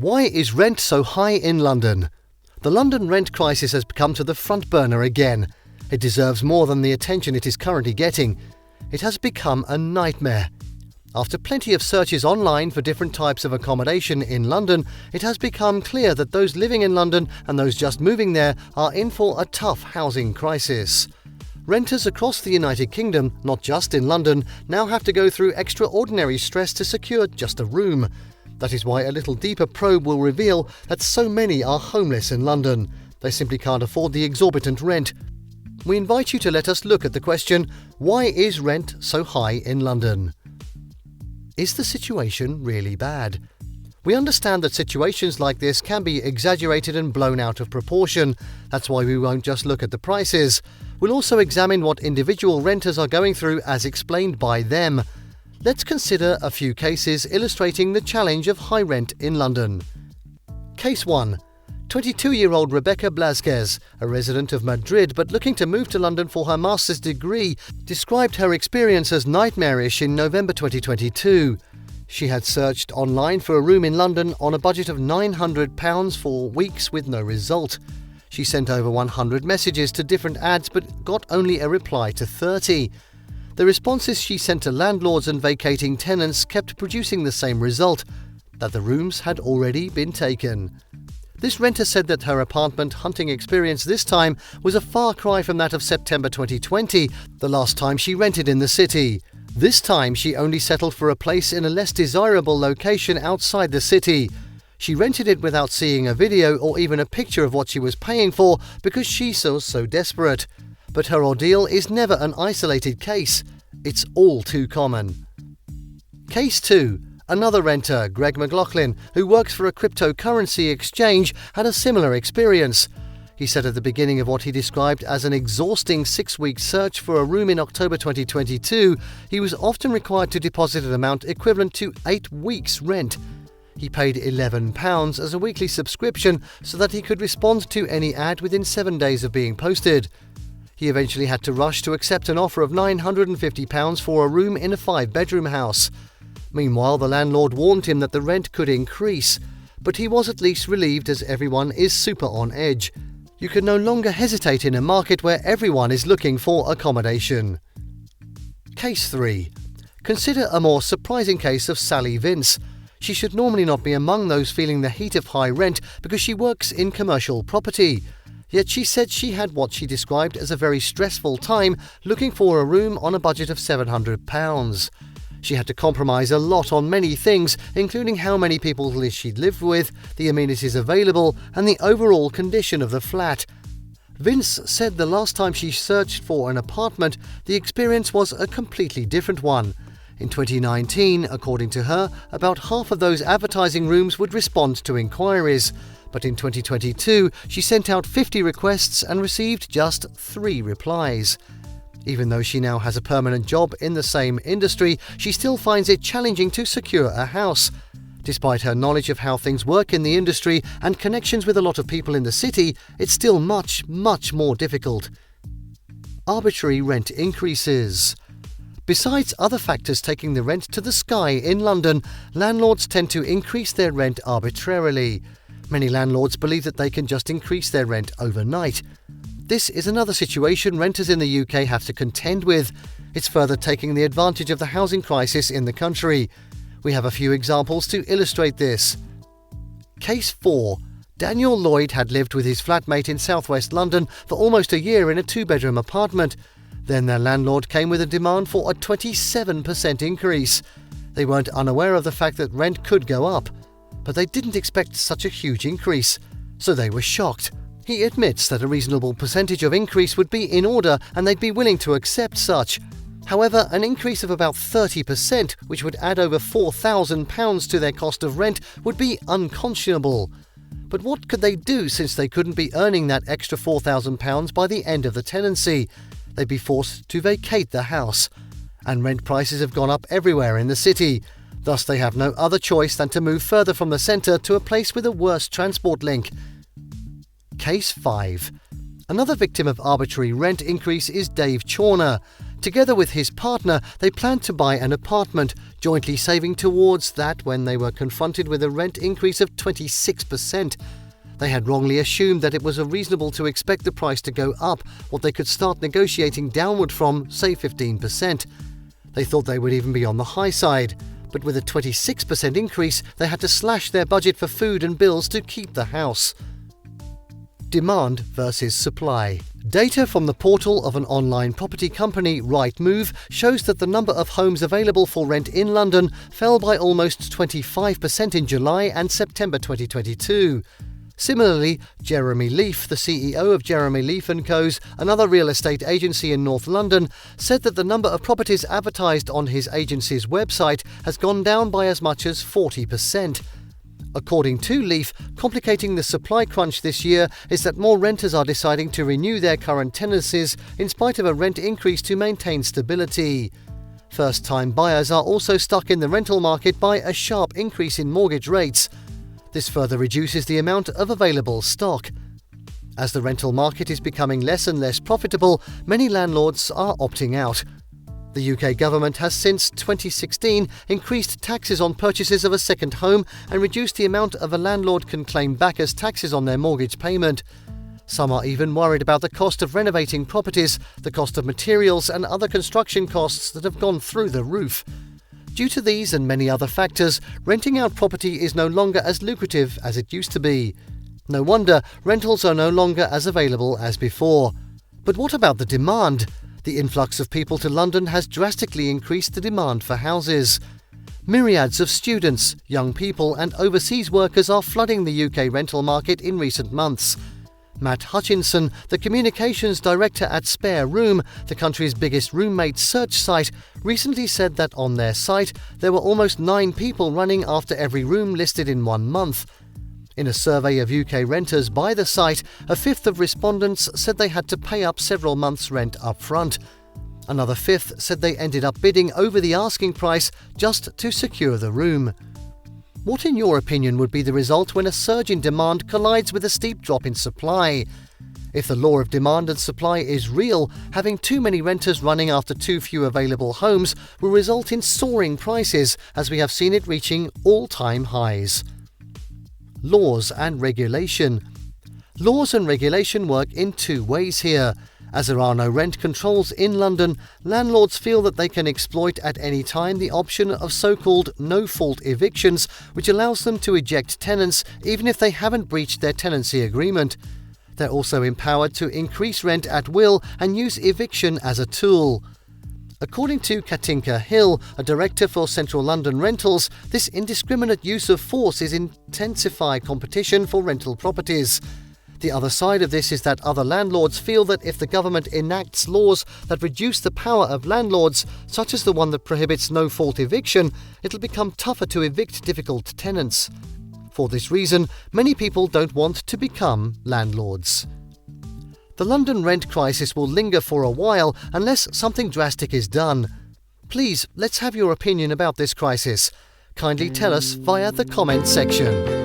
Why is rent so high in London? The London rent crisis has come to the front burner again. It deserves more than the attention it is currently getting. It has become a nightmare. After plenty of searches online for different types of accommodation in London, it has become clear that those living in London and those just moving there are in for a tough housing crisis. Renters across the United Kingdom, not just in London, now have to go through extraordinary stress to secure just a room. That is why a little deeper probe will reveal that so many are homeless in London. They simply can't afford the exorbitant rent. We invite you to let us look at the question, why is rent so high in London? Is the situation really bad? We understand that situations like this can be exaggerated and blown out of proportion. That's why we won't just look at the prices. We'll also examine what individual renters are going through as explained by them. Let's consider a few cases illustrating the challenge of high rent in London. Case 1. 22-year-old Rebecca Blazquez, a resident of Madrid but looking to move to London for her master's degree, described her experience as nightmarish in November 2022. She had searched online for a room in London on a budget of £900 for weeks with no result. She sent over 100 messages to different ads but got only a reply to 30. The responses she sent to landlords and vacating tenants kept producing the same result, that the rooms had already been taken. This renter said that her apartment hunting experience this time was a far cry from that of September 2020, the last time she rented in the city. This time she only settled for a place in a less desirable location outside the city. She rented it without seeing a video or even a picture of what she was paying for because she was so desperate. But her ordeal is never an isolated case. It's all too common. Case 2. Another renter, Greg McLaughlin, who works for a cryptocurrency exchange, had a similar experience. He said at the beginning of what he described as an exhausting 6-week search for a room in October 2022, he was often required to deposit an amount equivalent to 8 weeks' rent. He paid £11 as a weekly subscription so that he could respond to any ad within 7 days of being posted. He eventually had to rush to accept an offer of £950 for a room in a 5-bedroom house. Meanwhile, the landlord warned him that the rent could increase, but he was at least relieved as everyone is super on edge. You can no longer hesitate in a market where everyone is looking for accommodation. Case 3. Consider a more surprising case of Sally Vince. She should normally not be among those feeling the heat of high rent because she works in commercial property. Yet she said she had what she described as a very stressful time looking for a room on a budget of £700. She had to compromise a lot on many things, including how many people she'd lived with, the amenities available, and the overall condition of the flat. Vince said the last time she searched for an apartment, the experience was a completely different one. In 2019, according to her, about half of those advertising rooms would respond to inquiries. But in 2022, she sent out 50 requests and received just 3 replies. Even though she now has a permanent job in the same industry, she still finds it challenging to secure a house. Despite her knowledge of how things work in the industry and connections with a lot of people in the city, it's still much more difficult. Arbitrary rent increases. Besides other factors taking the rent to the sky in London, landlords tend to increase their rent arbitrarily. Many landlords believe that they can just increase their rent overnight. This is another situation renters in the UK have to contend with. It's further taking the advantage of the housing crisis in the country. We have a few examples to illustrate this. Case 4. Daniel Lloyd had lived with his flatmate in southwest London for almost a year in a 2-bedroom apartment. Then their landlord came with a demand for a 27% increase. They weren't unaware of the fact that rent could go up, but they didn't expect such a huge increase, so they were shocked. He admits that a reasonable percentage of increase would be in order and they'd be willing to accept such. However, an increase of about 30%, which would add over £4,000 to their cost of rent, would be unconscionable. But what could they do since they couldn't be earning that extra £4,000 by the end of the tenancy? They'd be forced to vacate the house. And rent prices have gone up everywhere in the city. Thus, they have no other choice than to move further from the centre to a place with a worse transport link. Case 5. Another victim of arbitrary rent increase is Dave Chorr. Together with his partner, they planned to buy an apartment, jointly saving towards that when they were confronted with a rent increase of 26%. They had wrongly assumed that it was reasonable to expect the price to go up, what they could start negotiating downward from, say, 15%. They thought they would even be on the high side, but with a 26% increase, they had to slash their budget for food and bills to keep the house. Demand versus supply. Data from the portal of an online property company, Rightmove, shows that the number of homes available for rent in London fell by almost 25% in July and September 2022. Similarly, Jeremy Leaf, the CEO of Jeremy Leaf & Co.'s, another real estate agency in North London, said that the number of properties advertised on his agency's website has gone down by as much as 40%. According to Leaf, complicating the supply crunch this year is that more renters are deciding to renew their current tenancies in spite of a rent increase to maintain stability. First-time buyers are also stuck in the rental market by a sharp increase in mortgage rates. This further reduces the amount of available stock. As the rental market is becoming less and less profitable, many landlords are opting out. The UK government has since 2016 increased taxes on purchases of a second home and reduced the amount of a landlord can claim back as taxes on their mortgage payment. Some are even worried about the cost of renovating properties, the cost of materials and other construction costs that have gone through the roof. Due to these and many other factors, renting out property is no longer as lucrative as it used to be. No wonder rentals are no longer as available as before. But what about the demand? The influx of people to London has drastically increased the demand for houses. Myriads of students, young people and overseas workers are flooding the UK rental market in recent months. Matt Hutchinson, the communications director at Spare Room, the country's biggest roommate search site, recently said that on their site there were almost 9 people running after every room listed in 1 month. In a survey of UK renters by the site, a fifth of respondents said they had to pay up several months' rent up front. Another fifth said they ended up bidding over the asking price just to secure the room. What, in your opinion, would be the result when a surge in demand collides with a steep drop in supply? If the law of demand and supply is real, having too many renters running after too few available homes will result in soaring prices, as we have seen it reaching all-time highs. Laws and regulation. Laws and regulation work in 2 ways here. As there are no rent controls in London, landlords feel that they can exploit at any time the option of so-called no-fault evictions, which allows them to eject tenants even if they haven't breached their tenancy agreement. They're also empowered to increase rent at will and use eviction as a tool. According to Katinka Hill, a director for Central London Rentals, this indiscriminate use of force is intensify competition for rental properties. The other side of this is that other landlords feel that if the government enacts laws that reduce the power of landlords, such as the one that prohibits no-fault eviction, it'll become tougher to evict difficult tenants. For this reason, many people don't want to become landlords. The London rent crisis will linger for a while unless something drastic is done. Please, let's have your opinion about this crisis. Kindly tell us via the comment section.